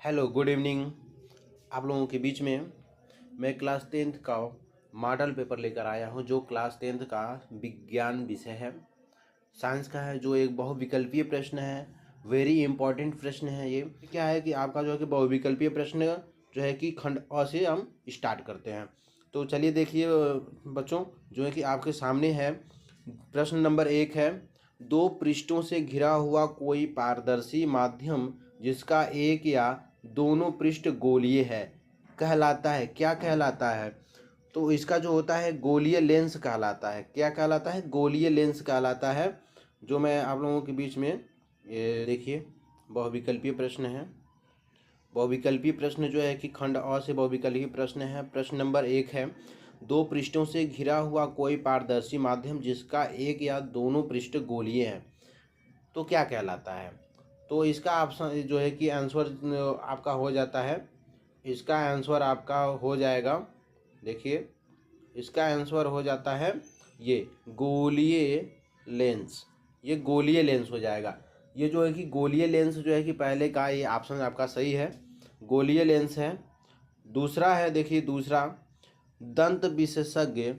Hello good evening. आप लोगों के बीच में मैं क्लास 10th का मॉडल पेपर लेकर आया हूं, जो क्लास 10th का विज्ञान विषय है, साइंस का है, जो एक बहुविकल्पीय प्रश्न है। वेरी इंपॉर्टेंट प्रश्न है। ये क्या है कि आपका जो है कि बहुविकल्पीय प्रश्न जो है कि खंड अ से हम स्टार्ट करते हैं। तो चलिए देखिए बच्चों, जो है कि आपके सामने है। प्रश्न नंबर 1 है, दो पृष्ठों से घिरा हुआ कोई पारदर्शी माध्यम जिसका एक या दोनों पृष्ठ गोलीय है कहलाता है। क्या कहलाता है? तो इसका जो होता है गोलीय लेंस कहलाता है। क्या कहलाता है? गोलीय लेंस कहलाता है। जो मैं आप लोगों के बीच में ये देखिए बहुविकल्पीय प्रश्न है। बहुविकल्पीय प्रश्न जो है कि खंड अ से बहुविकल्पीय प्रश्न है। प्रश्न नंबर 1 है, दो पृष्ठों से घिरा हुआ कोई पारदर्शी माध्यम जिसका एक या दोनों पृष्ठ गोलीय है तो क्या कहलाता है? तो इसका ऑप्शन जो है कि आंसर आपका हो जाता है। इसका आंसर आपका हो जाएगा, देखिए इसका आंसर हो जाता है ये गोलीय लेंस। ये गोलीय लेंस हो जाएगा। ये जो है कि गोलीय लेंस जो है कि पहले का ये ऑप्शन आपका सही है, गोलीय लेंस है। दूसरा है, देखिए दूसरा, दंत विशेषज्ञ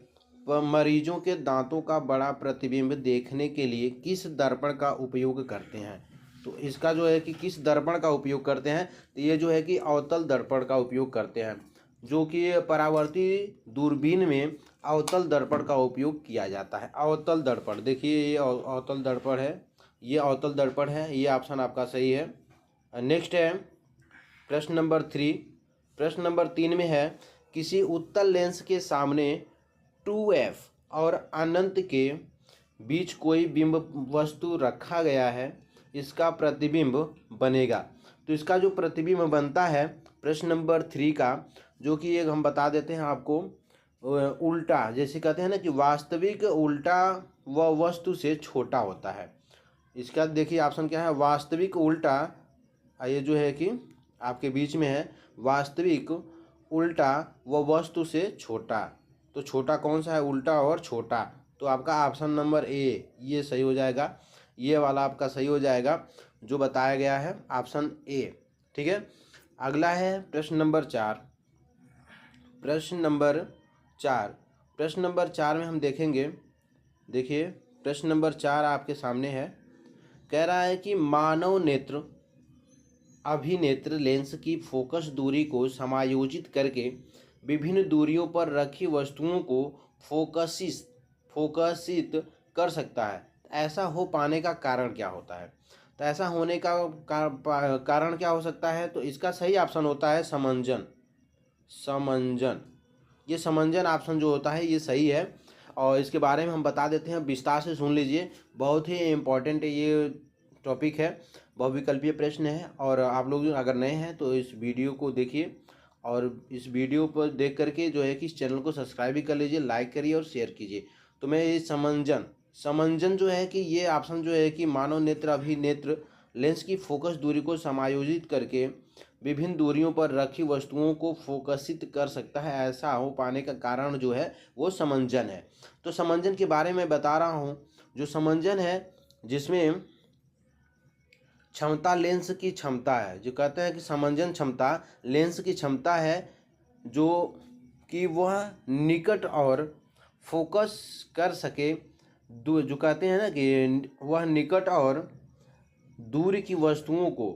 मरीजों के दांतों का बड़ा प्रतिबिंब देखने के लिए किस दर्पण का उपयोग करते हैं? तो इसका जो है कि किस दर्पण का उपयोग करते हैं, तो ये जो है कि अवतल दर्पण का उपयोग करते हैं, जो कि परावर्ती दूरबीन में अवतल दर्पण का उपयोग किया जाता है। अवतल दर्पण, देखिए ये अवतल दर्पण है, ये अवतल दर्पण है। ये ऑप्शन आपका सही है। नेक्स्ट है प्रश्न नंबर 3। प्रश्न नंबर 3 में है, किसी उत्तल लेंस के सामने 2f और अनंत के बीच कोई बिंब वस्तु रखा गया है, इसका प्रतिबिंब बनेगा। तो इसका जो प्रतिबिंब बनता है प्रश्न नंबर 3 का, जो कि एक हम बता देते हैं आपको, उल्टा, जैसे कहते हैं ना कि वास्तविक उल्टा व वस्तु से छोटा होता है। इसका देखिए ऑप्शन क्या है, वास्तविक उल्टा, ये जो है कि आपके बीच में है, वास्तविक उल्टा व वस्तु से छोटा। तो छोटा कौन सा है? उल्टा और छोटा। तो आपका ऑप्शन नंबर ए ये सही हो जाएगा। ये वाला आपका सही हो जाएगा जो बताया गया है, ऑप्शन ए। ठीक है, अगला है प्रश्न नंबर 4। प्रश्न नंबर 4, प्रश्न नंबर 4 में हम देखेंगे, देखिए प्रश्न नंबर 4 आपके सामने है। कह रहा है कि मानव नेत्र अभिनेत्र लेंस की फोकस दूरी को समायोजित करके विभिन्न दूरियों पर रखी वस्तुओं को फोकसित कर सकता है। ऐसा हो पाने का कारण क्या होता है? तो ऐसा होने का कारण क्या हो सकता है? तो इसका सही ऑप्शन होता है समंजन। समंजन, ये समंजन ऑप्शन जो होता है ये सही है। और इसके बारे में हम बता देते हैं, विस्तार से सुन लीजिए, बहुत ही इम्पोर्टेंट ये टॉपिक है, बहुविकल्पीय प्रश्न है। और आप लोग अगर नए हैं तो इस वीडियो को देखिए, और इस वीडियो पर देख करके जो है कि इस चैनल को सब्सक्राइब भी कर लीजिए, लाइक करिए और शेयर कीजिए। तो मैं ये समंजन जो है कि ये ऑप्शन जो है कि मानव नेत्र अभिनेत्र लेंस की फोकस दूरी को समायोजित करके विभिन्न दूरियों पर रखी वस्तुओं को फोकसित कर सकता है। ऐसा हो पाने का कारण जो है वो समंजन है। तो समंजन के बारे में बता रहा हूँ। जो समंजन है जिसमें क्षमता लेंस की क्षमता है, जो कहते हैं कि समंजन क्षमता लेंस की क्षमता है, जो कि वह निकट और फोकस कर सके, जो कहते हैं ना कि वह निकट और दूर की वस्तुओं को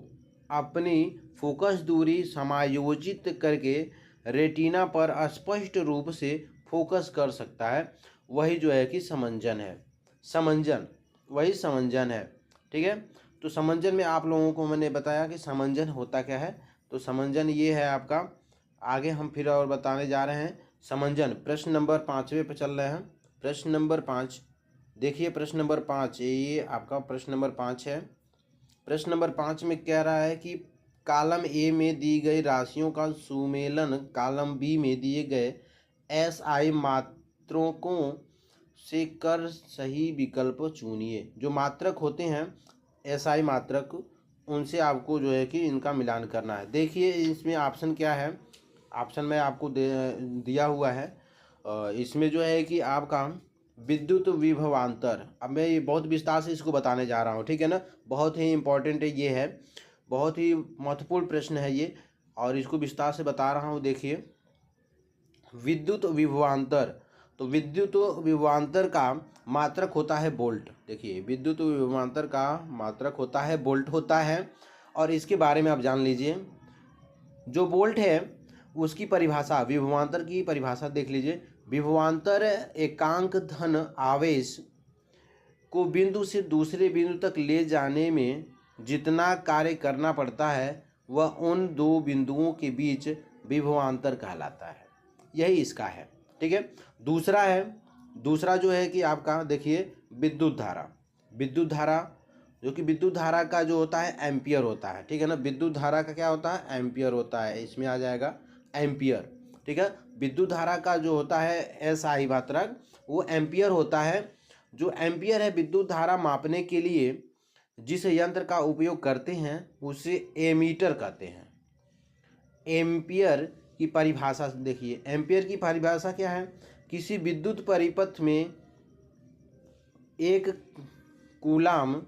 अपनी फोकस दूरी समायोजित करके रेटिना पर स्पष्ट रूप से फोकस कर सकता है। वही जो है कि समंजन है। समंजन, वही समंजन है। ठीक है, तो समंजन में आप लोगों को मैंने बताया कि समंजन होता क्या है। तो समंजन ये है आपका। आगे हम फिर और बताने जा रहे हैं समंजन। प्रश्न नंबर 5वें पर चल रहे हैं। प्रश्न नंबर 5, देखिए प्रश्न नंबर 5, ये आपका प्रश्न नंबर 5 है। प्रश्न नंबर 5 में कह रहा है कि कॉलम ए में दी गई राशियों का सुमेलन कॉलम बी में दिए गए एसआई मात्रकों से कर सही विकल्प चुनिए। जो मात्रक होते हैं एसआई मात्रक, उनसे आपको जो है कि इनका मिलान करना है। देखिए इसमें ऑप्शन क्या है, ऑप्शन में आपको दिया हुआ है। इसमें जो है कि आपका विद्युत विभवांतर, अब मैं ये बहुत विस्तार से इसको बताने जा रहा हूँ, ठीक है ना, बहुत ही इंपॉर्टेंट ये है, बहुत ही महत्वपूर्ण प्रश्न है ये, और इसको विस्तार से बता रहा हूँ। देखिए, विद्युत विभवांतर, तो विद्युत विभवांतर का मात्रक होता है वोल्ट। देखिए, विद्युत विभवांतर का मात्रक होता है वोल्ट होता है, और इसके बारे में आप जान लीजिए। जो वोल्ट है उसकी परिभाषा, विभवांतर की परिभाषा देख लीजिए। विभवांतर एकांक धन आवेश को बिंदु से दूसरे बिंदु तक ले जाने में जितना कार्य करना पड़ता है वह उन दो बिंदुओं के बीच विभवांतर कहलाता है। यही इसका है, ठीक है। दूसरा जो है कि आपका देखिए विद्युत धारा। विद्युत धारा जो कि विद्युत धारा का जो होता है एम्पियर होता है, ठीक है ना। विद्युत धारा का क्या होता है? एम्पियर होता है, इसमें आ जाएगा एम्पियर, ठीक है। विद्युत धारा का जो होता है एसआई मात्रक वो एम्पियर होता है। जो एम्पियर है विद्युत धारा मापने के लिए जिस यंत्र का उपयोग करते हैं उसे एमीटर कहते हैं। एम्पियर की परिभाषा देखिए, एम्पियर की परिभाषा क्या है? किसी विद्युत परिपथ में एक कूलाम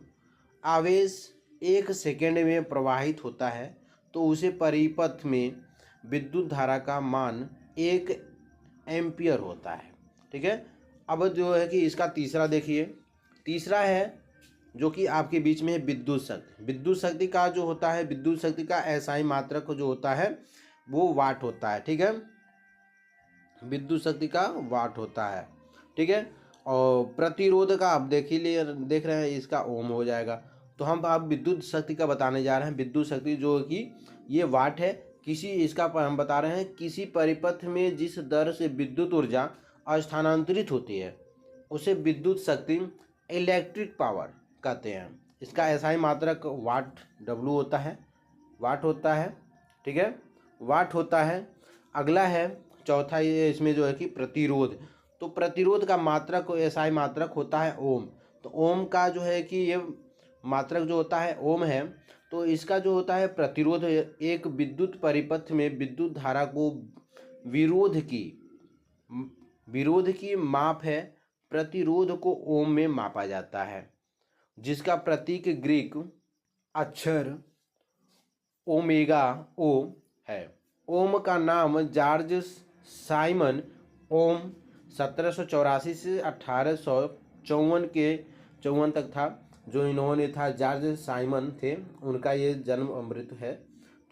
आवेश 1 सेकेंड में प्रवाहित होता है तो उसे परिपथ में विद्युत धारा का मान 1 एम्पियर होता है, ठीक है। अब जो है कि इसका तीसरा देखिए, तीसरा है जो कि आपके बीच में है विद्युत शक्ति। विद्युत शक्ति का जो होता है, विद्युत शक्ति का एसआई मात्रक जो होता है वो वाट होता है, ठीक है। विद्युत शक्ति का वाट होता है, ठीक है। और प्रतिरोध का आप देख रहे हैं, इसका ओम हो जाएगा। तो हम आप विद्युत शक्ति का बताने जा रहे हैं। विद्युत शक्ति जो कि ये वाट है, इसका हम बता रहे हैं किसी परिपथ में जिस दर से विद्युत ऊर्जा स्थानांतरित होती है उसे विद्युत शक्ति इलेक्ट्रिक पावर कहते हैं। इसका एसआई मात्रक वाट डब्लू होता है, वाट होता है, ठीक है, वाट होता है। अगला है चौथा, ये इसमें जो है कि प्रतिरोध। तो प्रतिरोध का मात्रक एसआई मात्रक होता है ओम। तो ओम का जो है कि ये मात्रक जो होता है ओम है। तो इसका जो होता है प्रतिरोध, एक विद्युत परिपथ में विद्युत धारा को विरोध की माप है। प्रतिरोध को ओम में मापा जाता है, जिसका प्रतीक ग्रीक अक्षर ओमेगा ओ है। ओम का नाम जॉर्ज साइमन ओम 1784 से 1854 तक था। जो इन्होंने था जॉर्ज साइमन थे, उनका ये जन्म अमृत है,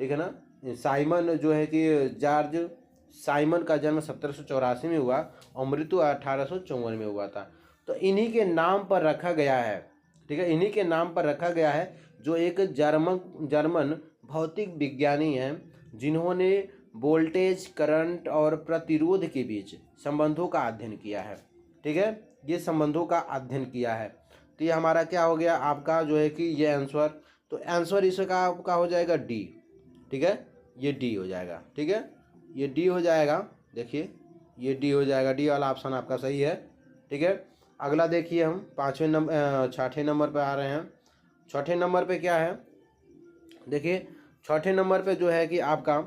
ठीक है ना। साइमन जो है कि जॉर्ज साइमन का जन्म 1784 में हुआ और मृत्यु 1854 में हुआ था। तो इन्हीं के नाम पर रखा गया है, ठीक है, इन्हीं के नाम पर रखा गया है, जो एक जर्मन भौतिक विज्ञानी हैं जिन्होंने वोल्टेज, करंट और प्रतिरोध के बीच संबंधों का अध्ययन किया है, ठीक है। ये संबंधों का अध्ययन किया है। तो ये हमारा क्या हो गया आपका जो है कि ये आंसर। तो आंसर इसका आपका हो जाएगा डी, ठीक है, ये डी हो जाएगा, ठीक है, ये डी हो जाएगा। देखिए ये डी हो जाएगा, डी वाला ऑप्शन आपका सही है, ठीक है। अगला देखिए, हम छठे नंबर पे आ रहे हैं। छठे नंबर पे क्या है? देखिए छठे नंबर पे जो है कि आपका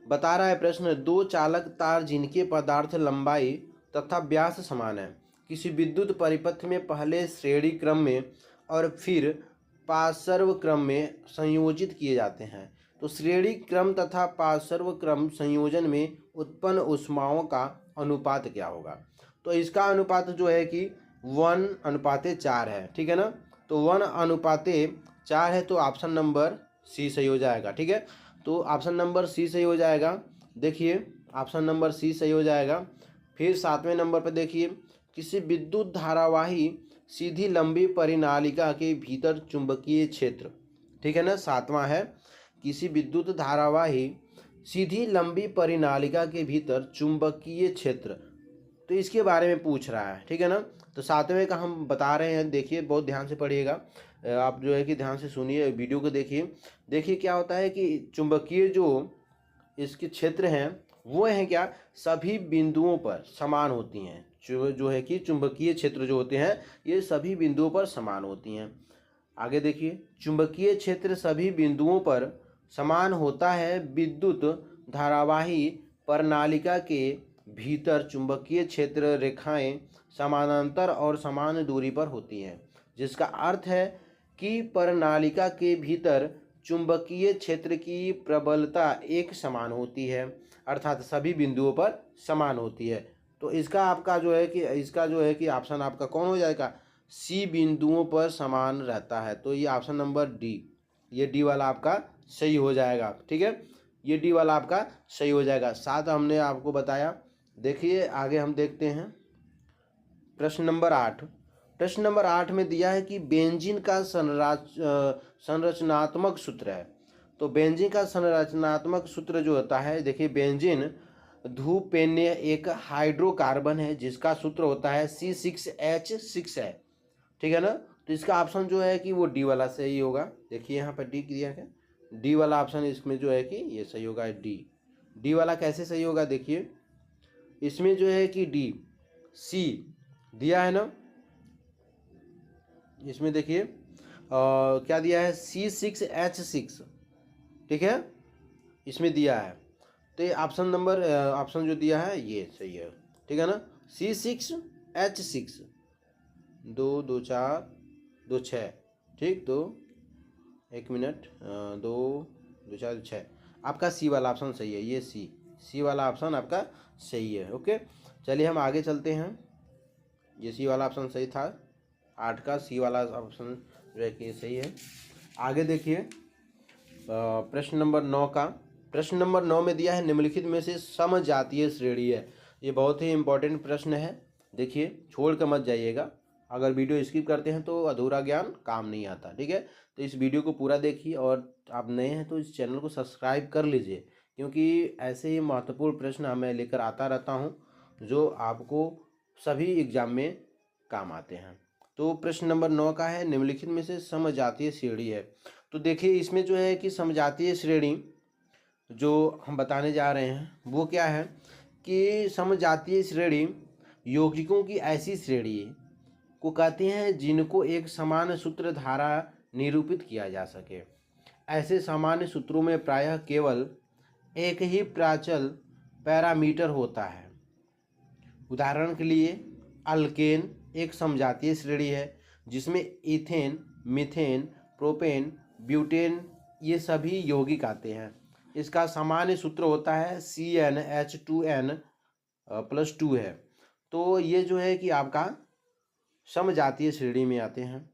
बता रहा है प्रश्न, दो चालक तार जिनके पदार्थ लंबाई तथा व्यास समान है किसी विद्युत परिपथ में पहले श्रेणी क्रम में और फिर पार्श्व क्रम में संयोजित किए जाते हैं, तो श्रेणी क्रम तथा पार्श्व क्रम संयोजन में उत्पन्न ऊष्माओं का अनुपात क्या होगा? तो इसका अनुपात जो है कि 1:4 है, ठीक है ना। तो 1:4 है, तो ऑप्शन नंबर सी सही हो जाएगा, ठीक है। तो ऑप्शन नंबर सी सही हो जाएगा। देखिए ऑप्शन नंबर सी सही हो जाएगा। फिर 7वें नंबर पर देखिए, किसी विद्युत धारावाही सीधी लंबी परिनालिका के भीतर चुंबकीय क्षेत्र, ठीक है ना। 7वां है, किसी विद्युत धारावाही सीधी लंबी परिनालिका के भीतर चुंबकीय क्षेत्र, तो इसके बारे में पूछ रहा है, ठीक है ना। तो 7वें का हम बता रहे हैं, देखिए बहुत ध्यान से पढ़िएगा आप, जो है कि ध्यान से सुनिए, वीडियो को देखिए। देखिए क्या होता है कि चुंबकीय जो इसके क्षेत्र हैं वो हैं क्या, सभी बिंदुओं पर समान होती हैं। जो है कि चुंबकीय क्षेत्र जो होते हैं ये सभी बिंदुओं पर समान होती हैं। आगे देखिए, चुंबकीय क्षेत्र सभी बिंदुओं पर समान होता है। विद्युत धारावाही प्रणालिका के भीतर चुंबकीय क्षेत्र रेखाएं समानांतर और समान दूरी पर होती हैं, जिसका अर्थ है कि प्रणालिका के भीतर चुंबकीय क्षेत्र की प्रबलता एक समान होती है, अर्थात सभी बिंदुओं पर समान होती है। तो इसका आपका जो है कि ऑप्शन आपका कौन हो जाएगा, सी बिंदुओं पर समान रहता है। तो ये ऑप्शन नंबर डी, ये डी वाला आपका सही हो जाएगा। ठीक है, ये डी वाला आपका सही हो जाएगा। साथ हमने आपको बताया। देखिए आगे हम देखते हैं प्रश्न नंबर 8। प्रश्न नंबर 8 में दिया है कि बेंजीन का संरचनात्मक सूत्र है। तो बेंजीन का संरचनात्मक सूत्र जो होता है, देखिए बेंजीन धूपेन्य एक हाइड्रोकार्बन है जिसका सूत्र होता है C6H6 है। ठीक है ना। तो इसका ऑप्शन जो है कि वो डी वाला सही होगा। देखिए यहाँ पर डी दिया है, डी वाला ऑप्शन इसमें जो है कि ये सही होगा। डी वाला कैसे सही होगा, देखिए इसमें जो है कि डी सी दिया है ना, इसमें देखिए क्या दिया है C6H6। ठीक है, इसमें दिया है। तो ये ऑप्शन जो दिया है ये सही है। ठीक है ना, C6H6 2 2 4 2 6। ठीक, 2 1 मिनट 2 2 4 6 आपका सी वाला ऑप्शन सही है। ये सी वाला ऑप्शन आपका सही है। ओके, चलिए हम आगे चलते हैं। ये सी वाला ऑप्शन सही था, 8 का सी वाला ऑप्शन जो है कि सही है। आगे देखिए प्रश्न नंबर 9 का। प्रश्न नंबर 9 में दिया है निम्नलिखित में से समजातीय श्रेणी है। ये बहुत ही इंपॉर्टेंट प्रश्न है, देखिए छोड़ कर मत जाइएगा। अगर वीडियो स्किप करते हैं तो अधूरा ज्ञान काम नहीं आता। ठीक है, तो इस वीडियो को पूरा देखिए और आप नए हैं तो इस चैनल को सब्सक्राइब कर लीजिए, क्योंकि ऐसे ही महत्वपूर्ण प्रश्न मैं लेकर आता रहता हूँ जो आपको सभी एग्जाम में काम आते हैं। तो प्रश्न नंबर 9 का है निम्नलिखित में से समजातीय श्रेणी है। तो देखिए इसमें जो है कि समजातीय श्रेणी जो हम बताने जा रहे हैं वो क्या है कि समजातीय श्रेणी यौगिकों की ऐसी श्रेणी को कहते हैं जिनको एक समान सूत्र द्वारा निरूपित किया जा सके। ऐसे सामान्य सूत्रों में प्रायः केवल एक ही प्राचल पैरामीटर होता है। उदाहरण के लिए अल्केन एक समजातीय श्रेणी है जिसमें इथेन, मीथेन, प्रोपेन, ब्यूटेन ये सभी यौगिक आते हैं। इसका सामान्य सूत्र होता है CnH2n+2 है। तो ये जो है कि आपका समजातीय श्रेणी में आते हैं।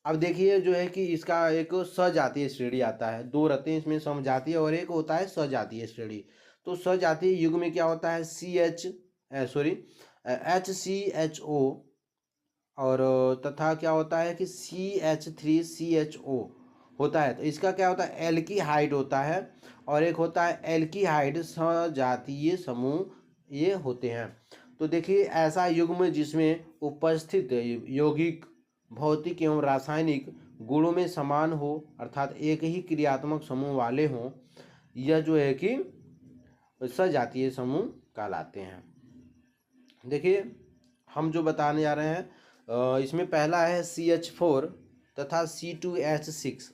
अब देखिए जो है कि इसका एक सजातीय श्रेणी आता है, दो रहते हैं इसमें, समजातीय और एक होता है सजातीय श्रेणी। तो सजातीय युग में क्या होता है HCHO और तथा क्या होता है कि CH3CHO होता है। तो इसका क्या होता है एल्कीहाइड होता है और एक होता है एल्कीहाइड सजातीय समूह ये होते हैं। तो देखिए ऐसा युग्म जिसमें उपस्थित यौगिक भौतिक एवं रासायनिक गुणों में समान हो, अर्थात एक ही क्रियात्मक समूह वाले हों, यह जो है कि सजातीय समूह कहलाते हैं। देखिए हम जो बताने जा रहे हैं इसमें पहला है CH4 तथा C2H6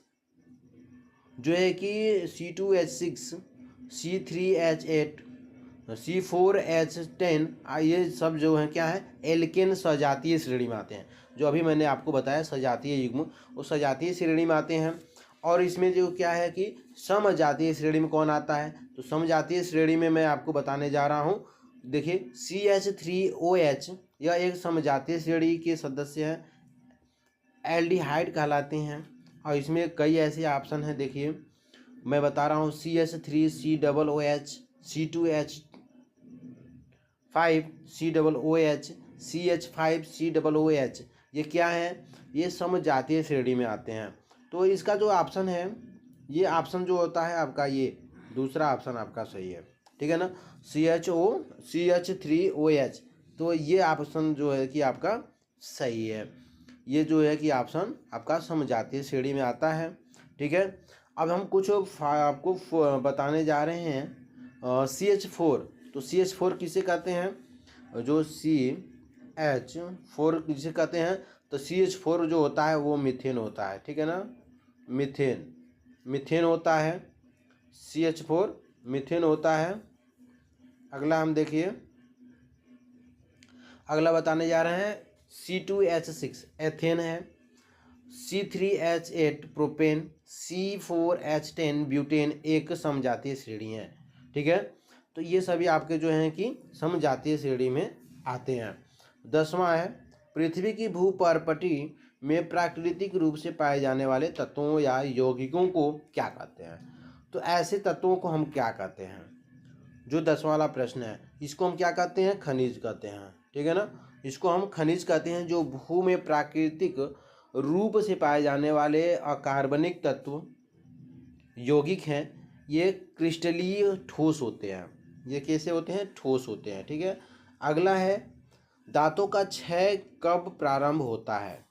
जो है कि C2H6 C3H8 C4H10 ये सब जो है क्या है एल्केन सजातीय श्रेणी में आते हैं। जो अभी मैंने आपको बताया सजातीय युग्म वो सजातीय श्रेणी में आते हैं। और इसमें जो क्या है कि समजातीय श्रेणी में कौन आता है, तो समजातीय श्रेणी में मैं आपको बताने जा रहा हूँ। देखिए CH3OH यह एक समजातीय श्रेणी के सदस्य हैं, एल्डिहाइड कहलाते हैं। और इसमें कई ऐसे ऑप्शन हैं, देखिए मैं बता रहा हूँ CH3COOH C2H5 COOH CH5COOH ये क्या है, ये समजातीय श्रेणी में आते हैं। तो इसका जो ऑप्शन है ये ऑप्शन जो होता है आपका ये दूसरा ऑप्शन आपका सही है। ठीक है ना, CH3OH तो ये ऑप्शन जो है कि आपका सही है। ये जो है कि ऑप्शन आपका समजातीय श्रेणी में आता है। ठीक है, अब हम कुछ आपको बताने जा रहे हैं CH4। तो CH4 किसे कहते हैं, जो CH4 किसे कहते हैं, तो CH4 जो होता है वो मीथेन होता है। ठीक है ना, मीथेन होता है, CH4 मीथेन होता है। अगला हम देखिए, अगला बताने जा रहे हैं C2H6 एथेन है, C3H8 प्रोपेन, C4H10 ब्यूटेन एक समजातीय श्रेणी है। ठीक है, तो ये सभी आपके जो हैं कि समजातीय श्रेणी में आते हैं। 10वां है पृथ्वी की भूपर्पटी में प्राकृतिक रूप से पाए जाने वाले तत्वों या यौगिकों को क्या कहते हैं। तो ऐसे तत्वों को हम क्या कहते हैं, जो 10वां वाला प्रश्न है, इसको हम क्या कहते हैं, खनिज कहते हैं। ठीक है ना, इसको हम खनिज कहते हैं जो भू में प्राकृतिक रूप से पाए जाने वाले अकार्बनिक तत्व यौगिक हैं। ये क्रिस्टलीय ठोस होते हैं। ये कैसे होते हैं, ठोस होते हैं। ठीक है, अगला है दांतों का क्षय कब प्रारंभ होता है।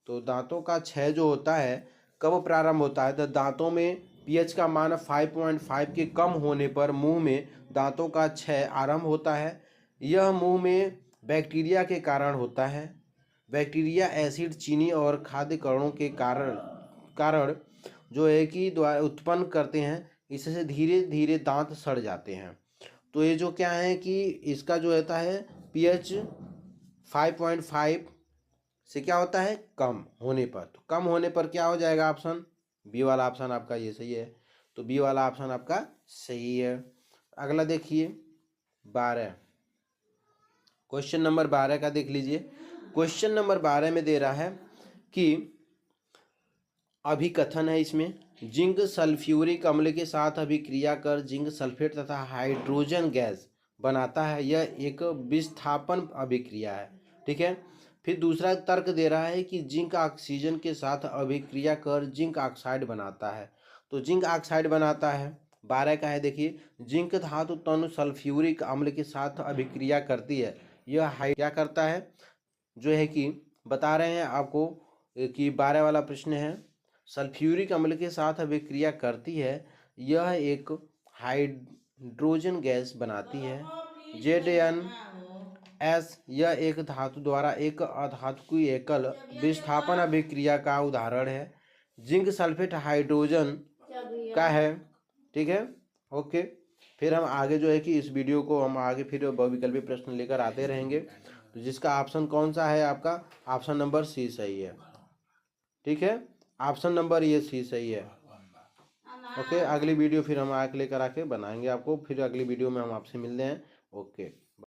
तो दांतों का क्षय जो होता है कब प्रारंभ होता है, तो दांतों में पीएच का मान 5.5 के कम होने पर मुंह में दांतों का क्षय आरंभ होता है। यह मुंह में बैक्टीरिया के कारण होता है। बैक्टीरिया एसिड, चीनी और खाद्य कणों के कारण जो है कि द्वारा उत्पन्न करते हैं, इससे धीरे धीरे दांत सड़ जाते हैं। तो ये जो क्या है कि इसका जो होता है पीएच 5.5 से क्या होता है, कम होने पर। तो कम होने पर क्या हो जाएगा, ऑप्शन बी वाला ऑप्शन आपका ये सही है। तो बी वाला ऑप्शन आपका सही है। अगला देखिए 12, क्वेश्चन नंबर 12 का देख लीजिए। क्वेश्चन नंबर 12 में दे रहा है कि अभिकथन है इसमें, जिंक सल्फ्यूरिक अम्ल के साथ अभिक्रिया कर जिंक सल्फेट तथा हाइड्रोजन गैस बनाता है। यह एक विस्थापन अभिक्रिया है। ठीक है, फिर दूसरा तर्क दे रहा है कि जिंक ऑक्सीजन के साथ अभिक्रिया कर जिंक ऑक्साइड बनाता है। तो जिंक ऑक्साइड बनाता है। 12 का है, देखिए जिंक धातु तनु सल्फ्यूरिक अम्ल के साथ अभिक्रिया करती है। यह क्या करता है, जो है कि बता रहे हैं आपको कि 12 वाला प्रश्न है, सल्फ्यूरिक अम्ल के साथ अभिक्रिया करती है। यह एक हाइड्रोजन गैस बनाती है। ZnS यह एक धातु द्वारा एक अधातु की एकल विस्थापन अभिक्रिया का उदाहरण है। जिंक सल्फेट हाइड्रोजन का है। ठीक है, ओके। फिर हम आगे जो है कि इस वीडियो को हम आगे फिर बहुविकल्पी प्रश्न लेकर आते रहेंगे। तो जिसका ऑप्शन कौन सा है आपका, ऑप्शन नंबर सी सही है। ठीक है, ऑप्शन नंबर ये सी सही है। ओके, अगली वीडियो फिर हम आगे लेकर आके बनाएंगे आपको। फिर अगली वीडियो में हम आपसे मिलते हैं। ओके।